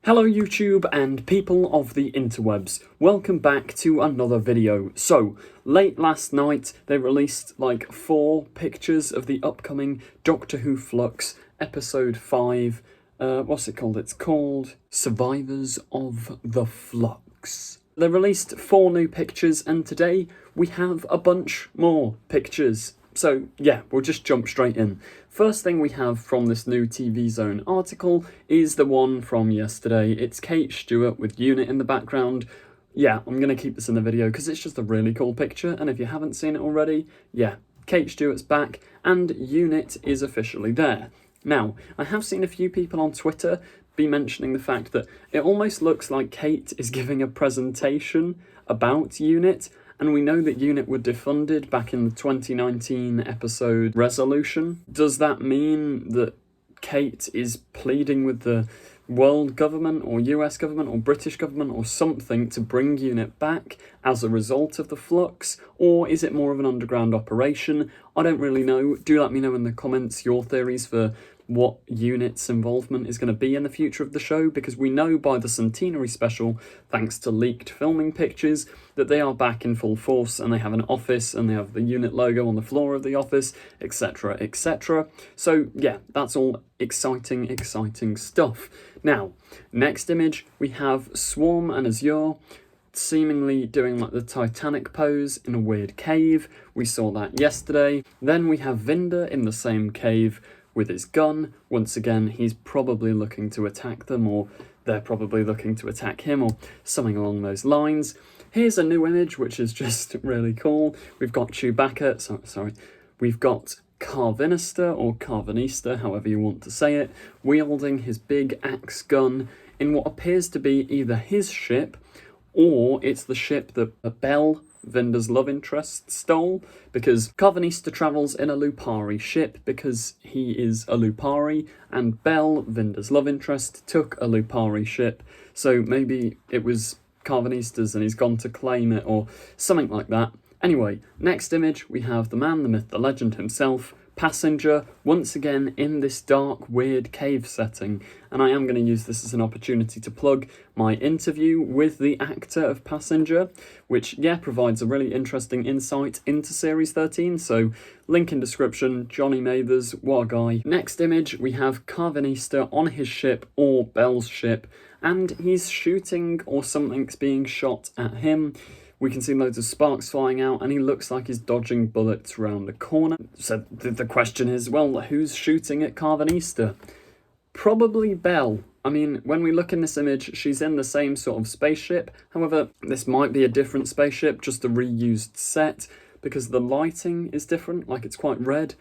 Hello YouTube and people of the interwebs, welcome back to another video. So, late last night they released like 4 pictures of the upcoming Doctor Who Flux episode 5, what's it called? It's called Survivors of the Flux. They released 4 new pictures and today we have a bunch more pictures. So yeah, we'll just jump straight in. First thing we have from this new TV Zone article is the one from yesterday. It's Kate Stewart with Unit in the background. Yeah, I'm going to keep this in the video because it's just a really cool picture, and if you haven't seen it already, yeah, Kate Stewart's back and Unit is officially there. Now, I have seen a few people on Twitter be mentioning the fact that it almost looks like Kate is giving a presentation about Unit, and we know that Unit were defunded back in the 2019 episode Resolution. Does that mean that Kate is pleading with the world government or US government or British government or something to bring Unit back as a result of the Flux? Or is it more of an underground operation? I don't really know. Do let me know in the comments your theories for what Unit's involvement is going to be in the future of the show, because we know by the centenary special, thanks to leaked filming pictures, that they are back in full force and they have an office and they have the Unit logo on the floor of the office, etc, etc. So yeah, that's all exciting stuff. Now, next image, we have Swarm and Azure seemingly doing like the Titanic pose in a weird cave. We saw that yesterday. Then we have Vinder in the same cave with his gun. Once again, he's probably looking to attack them, or they're probably looking to attack him, or something along those lines. Here's a new image, which is just really cool. We've got Chewbacca, we've got Carvinister, or Carvanista, however you want to say it, wielding his big axe gun in what appears to be either his ship, or it's the ship that Belle, Vinder's love interest, stole, because Carvanista travels in a Lupari ship because he is a Lupari, and Belle, Vinder's love interest, took a Lupari ship, so maybe it was Carvanista's and he's gone to claim it or something like that. Anyway, next image we have the man, the myth, the legend himself, Passenger, once again in this dark, weird cave setting, and I am going to use this as an opportunity to plug my interview with the actor of Passenger, which, yeah, provides a really interesting insight into Series 13, so link in description. Johnny Mathers, what a guy. Next image, we have Carvanista on his ship, or Belle's ship, and he's shooting, or something's being shot at him. We can see loads of sparks flying out, and he looks like he's dodging bullets around the corner. So the question is, well, who's shooting at Carvanista? Probably Belle. I mean, when we look in this image, she's in the same sort of spaceship. However, this might be a different spaceship, just a reused set, because the lighting is different, like it's quite red.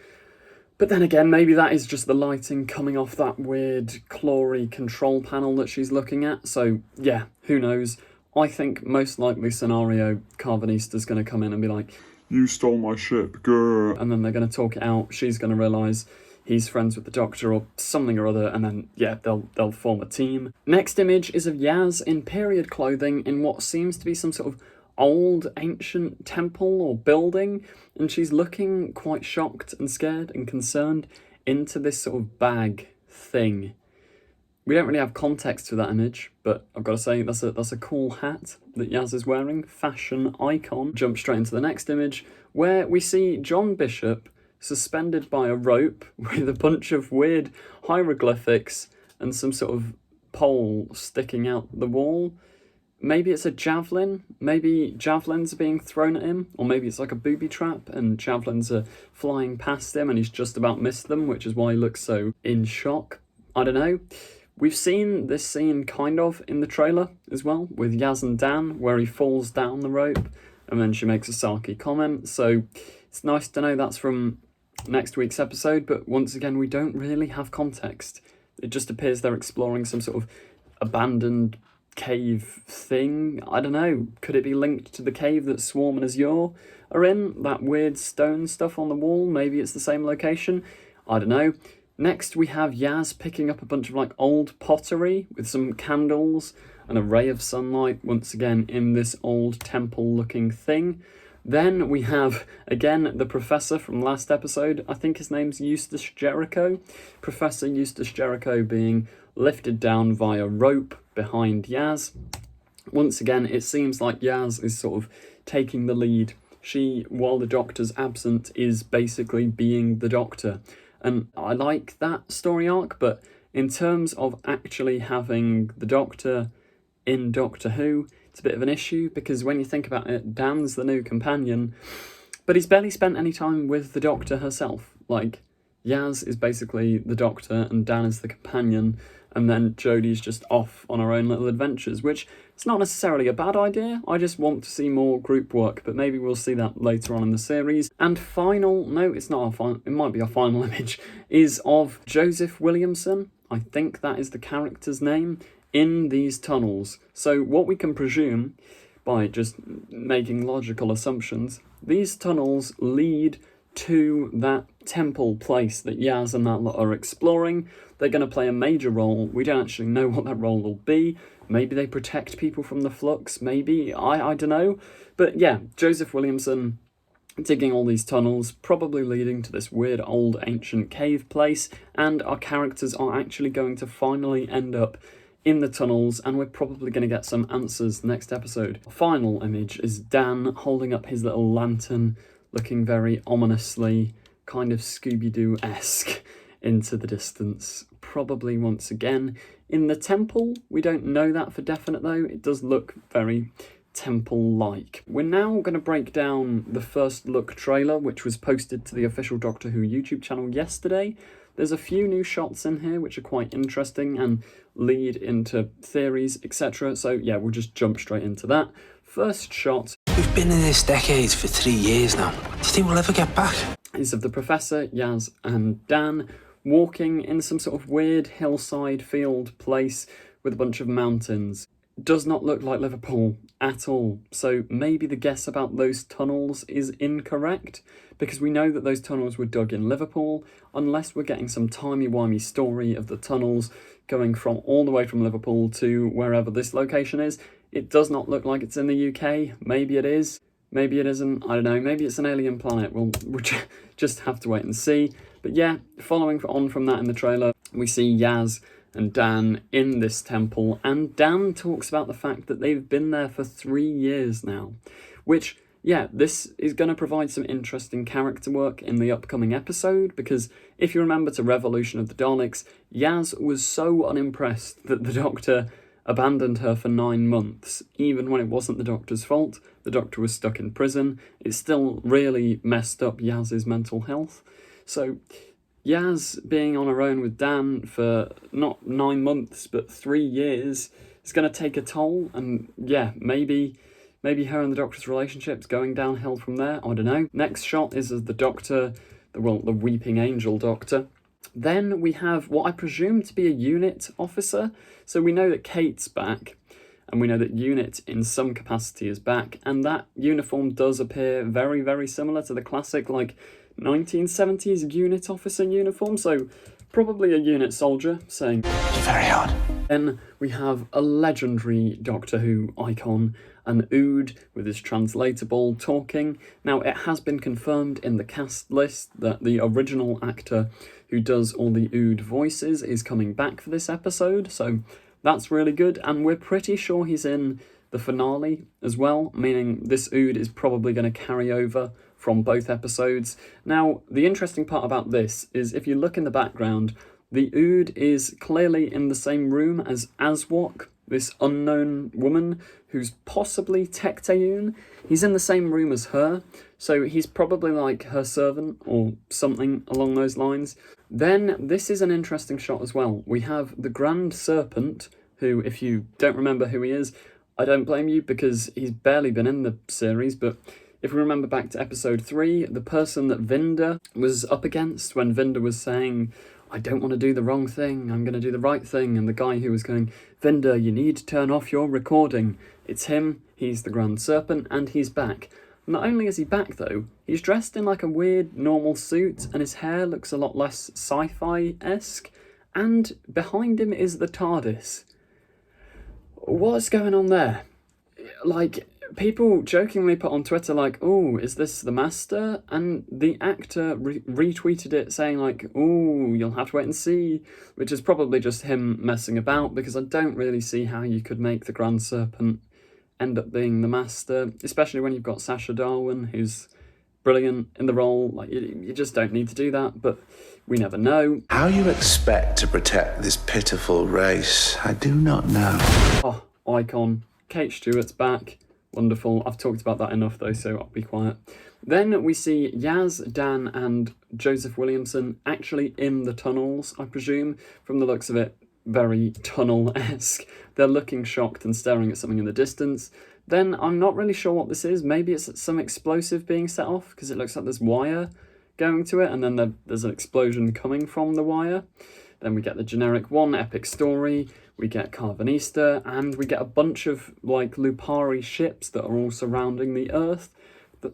But then again, maybe that is just the lighting coming off that weird Clory control panel that she's looking at. So yeah, who knows? I think most likely scenario, Carvanista's going to come in and be like, "You stole my ship, grr," and then they're going to talk it out. She's going to realise he's friends with the Doctor or something or other, and then, yeah, they'll form a team. Next image is of Yaz in period clothing in what seems to be some sort of old, ancient temple or building, and she's looking quite shocked and scared and concerned into this sort of bag thing. We don't really have context for that image, but I've got to say that's a cool hat that Yaz is wearing, fashion icon. Jump straight into the next image, where we see John Bishop suspended by a rope with a bunch of weird hieroglyphics and some sort of pole sticking out the wall. Maybe it's a javelin, maybe javelins are being thrown at him, or maybe it's like a booby trap and javelins are flying past him and he's just about missed them, which is why he looks so in shock. I don't know. We've seen this scene kind of in the trailer as well, with Yaz and Dan, where he falls down the rope, and then she makes a sarky comment, so it's nice to know that's from next week's episode, but once again, we don't really have context. It just appears they're exploring some sort of abandoned cave thing. I don't know, could it be linked to the cave that Swarm and Azure are in? That weird stone stuff on the wall? Maybe it's the same location? I don't know. Next, we have Yaz picking up a bunch of like old pottery with some candles and a ray of sunlight, once again in this old temple looking thing. Then we have, again, the Professor from last episode. I think his name's Eustace Jericho. Professor Eustace Jericho being lifted down via rope behind Yaz. Once again, it seems like Yaz is sort of taking the lead. She, while the Doctor's absent, is basically being the Doctor. And I like that story arc, but in terms of actually having the Doctor in Doctor Who, it's a bit of an issue, because when you think about it, Dan's the new companion, but he's barely spent any time with the Doctor herself. Like, Yaz is basically the Doctor and Dan is the companion, and then Jodie's just off on her own little adventures, which it's not necessarily a bad idea. I just want to see more group work, but maybe we'll see that later on in the series. And it's not our final, it might be our final image, is of Joseph Williamson. I think that is the character's name, in these tunnels. So what we can presume, by just making logical assumptions, these tunnels lead to that temple place that Yaz and that lot are exploring. They're going to play a major role. We don't actually know what that role will be. Maybe they protect people from the Flux, maybe, I don't know. But yeah, Joseph Williamson digging all these tunnels, probably leading to this weird old ancient cave place, and our characters are actually going to finally end up in the tunnels, and we're probably going to get some answers next episode. Final image is Dan holding up his little lantern, looking very ominously, kind of Scooby-Doo-esque into the distance. Probably once again in the temple. We don't know that for definite though. It does look very temple-like. We're now going to break down the first look trailer, which was posted to the official Doctor Who YouTube channel yesterday. There's a few new shots in here which are quite interesting and lead into theories, etc. So yeah, we'll just jump straight into that. First shot. We've been in this decade for 3 years now. Do you think we'll ever get back? Is of the Professor, Yaz and Dan walking in some sort of weird hillside field place with a bunch of mountains. Does not look like Liverpool at all. So maybe the guess about those tunnels is incorrect, because we know that those tunnels were dug in Liverpool, unless we're getting some timey-wimey story of the tunnels going from all the way from Liverpool to wherever this location is. It does not look like it's in the UK. Maybe it is. Maybe it isn't. I don't know. Maybe it's an alien planet. We'll just have to wait and see. But yeah, following on from that in the trailer, we see Yaz and Dan in this temple, and Dan talks about the fact that they've been there for 3 years now, which, yeah, this is going to provide some interesting character work in the upcoming episode, because if you remember to Revolution of the Daleks, Yaz was so unimpressed that the Doctor abandoned her for 9 months, even when it wasn't the Doctor's fault. The Doctor was stuck in prison. It still really messed up Yaz's mental health. So Yaz being on her own with Dan for not 9 months, but 3 years is going to take a toll. And yeah, maybe her and the Doctor's relationship's going downhill from there. I don't know. Next shot is of the Doctor, the Weeping Angel Doctor. Then we have what I presume to be a unit officer. So we know that Kate's back, and we know that unit in some capacity is back, and that uniform does appear very, very similar to the classic, 1970s unit officer uniform, so probably a unit soldier saying, "It's very hard." Then we have a legendary Doctor Who icon, an Ood with his translatable talking. Now, it has been confirmed in the cast list that the original actor who does all the Ood voices is coming back for this episode, so that's really good, and we're pretty sure he's in the finale as well, meaning this Ood is probably going to carry over from both episodes. Now, the interesting part about this is if you look in the background, the Ood is clearly in the same room as Aswok, this unknown woman who's possibly Tecteun. He's in the same room as her, so he's probably like her servant or something along those lines. Then this is an interesting shot as well. We have the Grand Serpent, who, if you don't remember who he is, I don't blame you because he's barely been in the series, but if we remember back to episode 3, the person that Vinda was up against when Vinda was saying, "I don't want to do the wrong thing, I'm going to do the right thing," and the guy who was going, "Vinda, you need to turn off your recording." It's him, he's the Grand Serpent, and he's back. Not only is he back though, he's dressed in like a weird normal suit, and his hair looks a lot less sci-fi-esque, and behind him is the TARDIS. What's going on there? like, people jokingly put on Twitter, like, oh, is this the Master? And the actor retweeted it saying, like, oh, you'll have to wait and see, which is probably just him messing about, because I don't really see how you could make the Grand Serpent end up being the Master, especially when you've got Sacha Darwin, who's brilliant in the role. Like, you just don't need to do that, but we never know. How you expect to protect this pitiful race, I do not know. Oh, icon. Kate Stewart's back. Wonderful. I've talked about that enough though, so I'll be quiet. Then we see Yaz, Dan and Joseph Williamson actually in the tunnels, I presume. From the looks of it, very tunnel-esque. They're looking shocked and staring at something in the distance. Then I'm not really sure what this is. Maybe it's some explosive being set off, because it looks like there's wire going to it, and then there's an explosion coming from the wire. Then we get the generic one epic story, we get Carvanista, and we get a bunch of like Lupari ships that are all surrounding the Earth.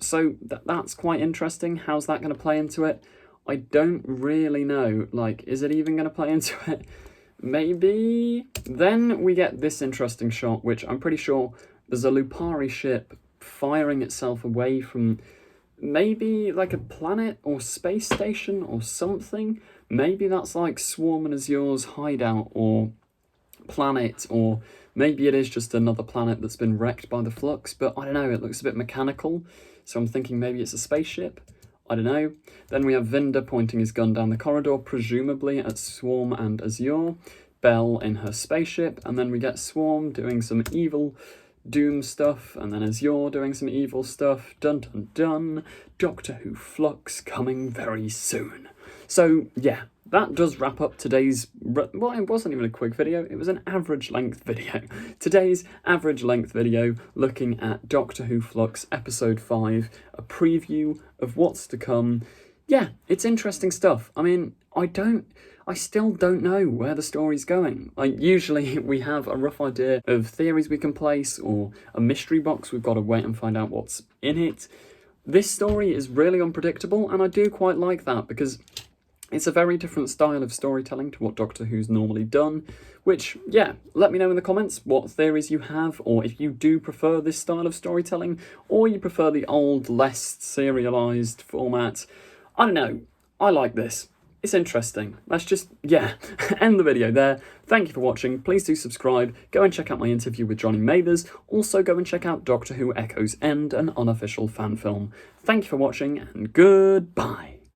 So that's quite interesting. How's that going to play into it? I don't really know. Like, is it even going to play into it? Maybe. Then we get this interesting shot, which I'm pretty sure there's a Lupari ship firing itself away from maybe like a planet or space station or something. Maybe that's like Swarm and Azure's hideout or planet, or maybe it is just another planet that's been wrecked by the Flux, but I don't know, it looks a bit mechanical, so I'm thinking maybe it's a spaceship. I don't know. Then we have Vinder pointing his gun down the corridor, presumably at Swarm and Azure, Belle in her spaceship, and then we get Swarm doing some evil Doom stuff, and then Azure doing some evil stuff. Dun dun dun. Doctor Who Flux coming very soon. So yeah, that does wrap up today's, well, it wasn't even a quick video, it was an average length video. Today's average length video looking at Doctor Who Flux episode 5, a preview of what's to come. Yeah, it's interesting stuff. I mean, I still don't know where the story's going. Like, usually we have a rough idea of theories we can place, or a mystery box, we've got to wait and find out what's in it. This story is really unpredictable, and I do quite like that, because it's a very different style of storytelling to what Doctor Who's normally done, which, yeah, let me know in the comments what theories you have, or if you do prefer this style of storytelling, or you prefer the old, less serialised format. I don't know, I like this. It's interesting. Let's just, yeah, end the video there. Thank you for watching. Please do subscribe. Go and check out my interview with Johnny Mathers. Also go and check out Doctor Who Echoes End, an unofficial fan film. Thank you for watching, and goodbye.